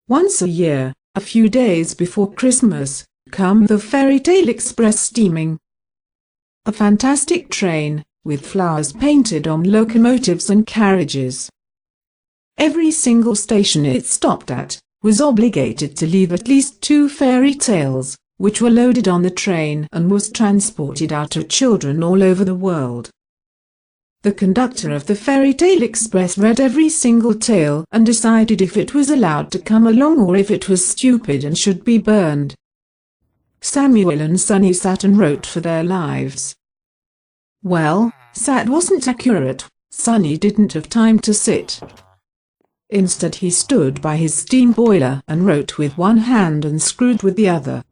Once a year, a few days before Christmas, come the Fairy Tale Express steaming. A fantastic train, with flowers painted on locomotives and carriages. Every single station it stopped at was obligated to leave at least 2 fairy tales, which were loaded on the train and was transported out to children all over the world. The conductor of the Fairy Tale Express read every single tale and decided if it was allowed to come along or if it was stupid and should be burned. Samuel and Sunny sat and wrote for their lives. Well, sat wasn't accurate. Sunny didn't have time to sit. Instead he stood by his steam boiler and wrote with one hand and screwed with the other.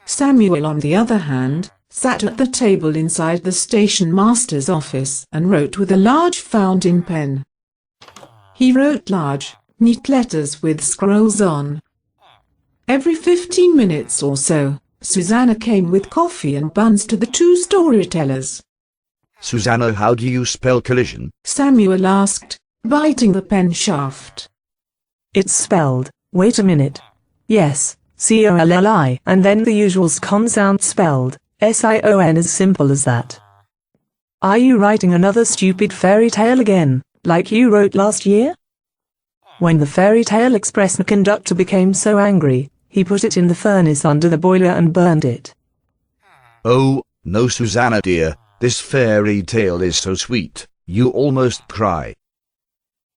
Samuel, on the other hand, sat at the table inside the station master's office and wrote with a large fountain pen. He wrote large, neat letters with scrolls on. Every 15 minutes or so, Susanna came with coffee and buns to the 2 storytellers. Susanna, how do you spell collision? Samuel asked, biting the pen shaft. It's spelled, wait a minute. Yes, C-O-L-L-I, and then the usual con sound spelled, S-I-O-N, as simple as that. Are you writing another stupid fairy tale again, like you wrote last year? When the Fairy Tale Express conductor became so angry, he put it in the furnace under the boiler and burned it. Oh, no, Susanna dear, this fairy tale is so sweet, you almost cry.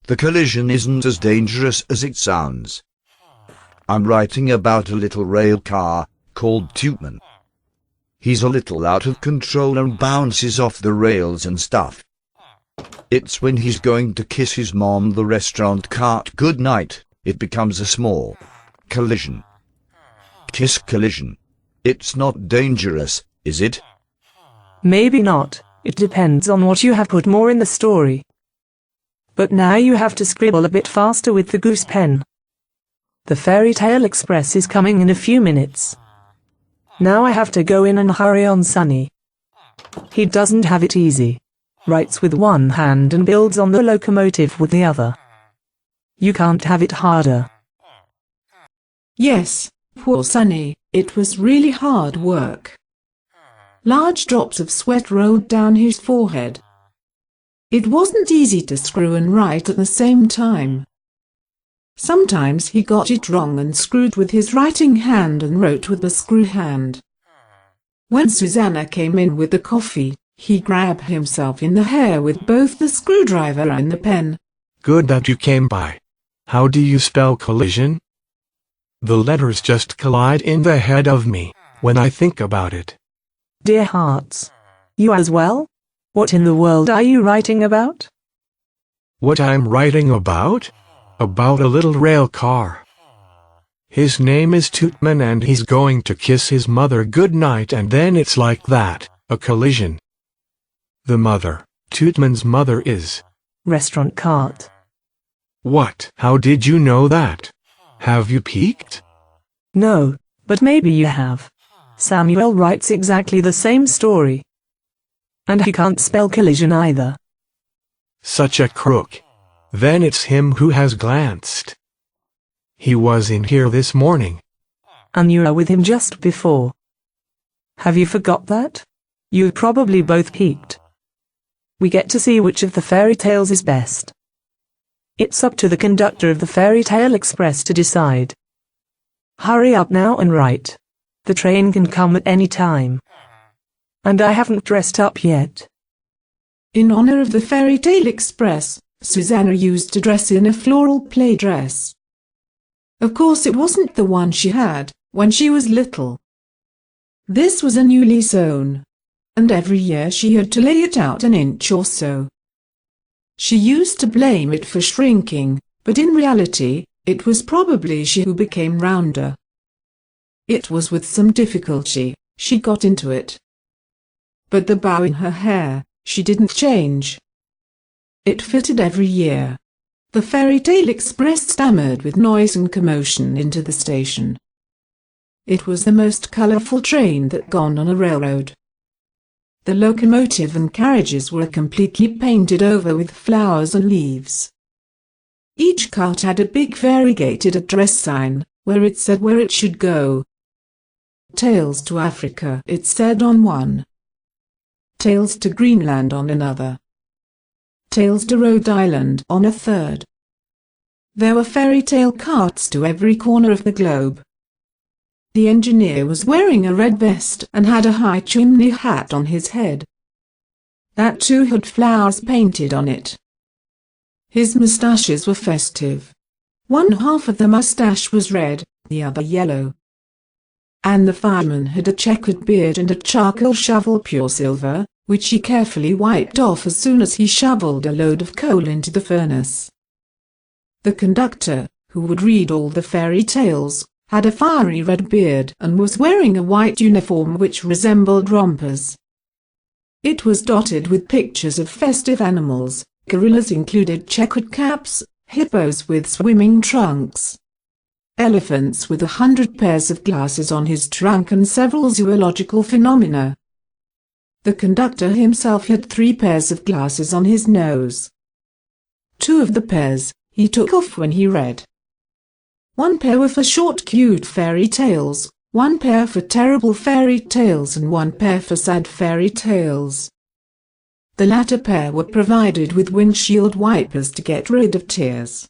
The collision isn't as dangerous as it sounds. I'm writing about a little rail car called Tootman. He's a little out of control and bounces off the rails and stuff. It's when he's going to kiss his mom, the restaurant cart, goodnight, it becomes a small collision. Kiss collision. It's not dangerous, is it? Maybe not, it depends on what you have put more in the story. But now you have to scribble a bit faster with the goose pen. The Fairy Tale Express is coming in a few minutes. Now I have to go in and hurry on Sunny. He doesn't have it easy. Writes with one hand and builds on the locomotive with the other. You can't have it harder. Yes, poor Sunny, it was really hard work. Large drops of sweat rolled down his forehead. It wasn't easy to screw and write at the same time. Sometimes he got it wrong and screwed with his writing hand and wrote with the screw hand. When Susanna came in with the coffee, he grabbed himself in the hair with both the screwdriver and the pen. Good that you came by. How do you spell collision? The letters just collide in the head of me, when I think about it. Dear hearts. You as well? What in the world are you writing about? What I'm writing about? About a little rail car. His name is Tootman and he's going to kiss his mother goodnight, and then it's like that, a collision. The mother, Tootman's mother, is Restaurant cart. What? How did you know that? Have you peeked? No, but maybe you have. Samuel writes exactly the same story. And he can't spell collision either. Such a crook. Then it's him who has glanced. He was in here this morning. And you were with him just before. Have you forgot that? You probably both peeked. We get to see which of the fairy tales is best. It's up to the conductor of the Fairy Tale Express to decide. Hurry up now and write. The train can come at any time. And I haven't dressed up yet. In honor of the Fairy Tale Express, Susanna used to dress in a floral play dress. Of course it wasn't the one she had when she was little. This was a newly sewn, and every year she had to lay it out an inch or so. She used to blame it for shrinking, but in reality, it was probably she who became rounder. It was with some difficulty she got into it. But the bow in her hair, she didn't change. It fitted every year. The Fairy Tale Express stammered with noise and commotion into the station. It was the most colorful train that gone on a railroad. The locomotive and carriages were completely painted over with flowers and leaves. Each cart had a big variegated address sign, where it said where it should go. Tales to Africa, it said on one. Tales to Greenland on another. Tales to Rhode Island on a third. There were fairy tale carts to every corner of the globe. The engineer was wearing a red vest and had a high chimney hat on his head. That too had flowers painted on it. His moustaches were festive. One half of the moustache was red, the other yellow. And the fireman had a checkered beard and a charcoal shovel pure silver, which he carefully wiped off as soon as he shoveled a load of coal into the furnace. The conductor, who would read all the fairy tales, had a fiery red beard and was wearing a white uniform which resembled rompers. It was dotted with pictures of festive animals. Gorillas included checkered caps, hippos with swimming trunks, elephants with 100 pairs of glasses on his trunk, and several zoological phenomena. The conductor himself had 3 pairs of glasses on his nose. 2 of the pairs he took off when he read. 1 pair were for short cute fairy tales, 1 pair for terrible fairy tales, and 1 pair for sad fairy tales. The latter pair were provided with windshield wipers to get rid of tears.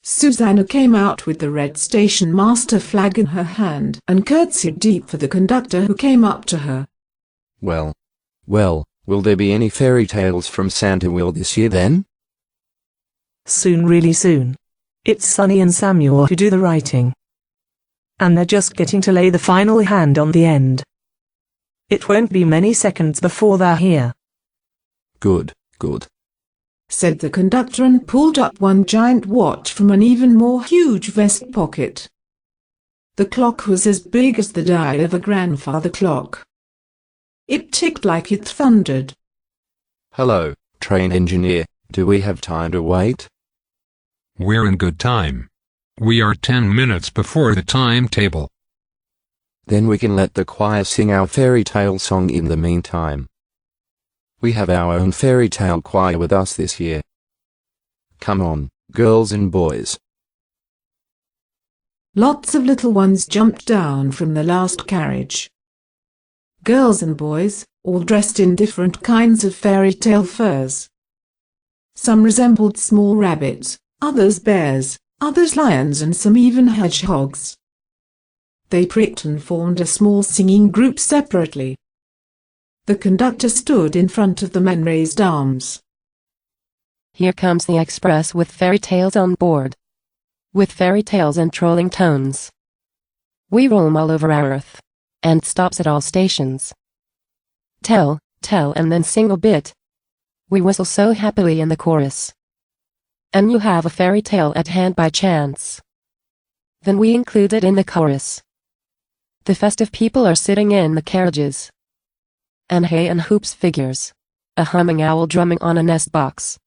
Susanna came out with the red station master flag in her hand and curtsied deep for the conductor, who came up to her. Well, will there be any fairy tales from Santaville this year then? Soon, really soon. It's Sonny and Samuel who do the writing. And they're just getting to lay the final hand on the end. It won't be many seconds before they're here. Good, said the conductor, and pulled up one giant watch from an even more huge vest pocket. The clock was as big as the dial of a grandfather clock. It ticked like it thundered. Hello, train engineer, do we have time to wait? We're in good time. We are 10 minutes before the timetable. Then we can let the choir sing our fairy tale song in the meantime. We have our own fairy tale choir with us this year. Come on, girls and boys. Lots of little ones jumped down from the last carriage. Girls and boys, all dressed in different kinds of fairy tale furs. Some resembled small rabbits, others bears, others lions, and some even hedgehogs. They pricked and formed a small singing group separately. The conductor stood in front of them and raised arms. Here comes the express with fairy tales on board. With fairy tales and trolling tones. We roam all over our earth, and stops at all stations. Tell, and then sing a bit. We whistle so happily in the chorus. And you have a fairy tale at hand by chance. Then we include it in the chorus. The festive people are sitting in the carriages. And hay and hoops figures. A humming owl drumming on a nest box.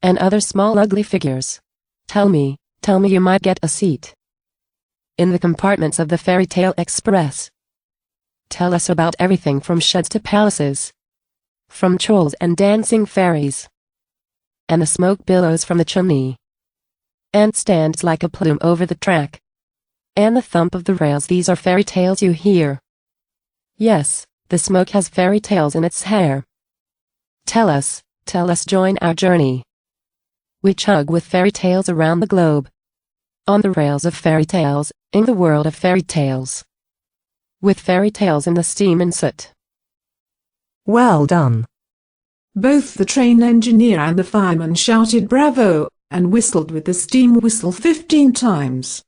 And other small ugly figures. Tell me you might get a seat. In the compartments of the fairy tale express. Tell us about everything from sheds to palaces. From trolls and dancing fairies. And the smoke billows from the chimney. And stands like a plume over the track. And the thump of the rails. These are fairy tales you hear. Yes, the smoke has fairy tales in its hair. Tell us, join our journey. We chug with fairy tales around the globe. On the rails of fairy tales, in the world of fairy tales. With fairy tales in the steam and soot. Well done. Both the train engineer and the fireman shouted bravo, and whistled with the steam whistle 15 times.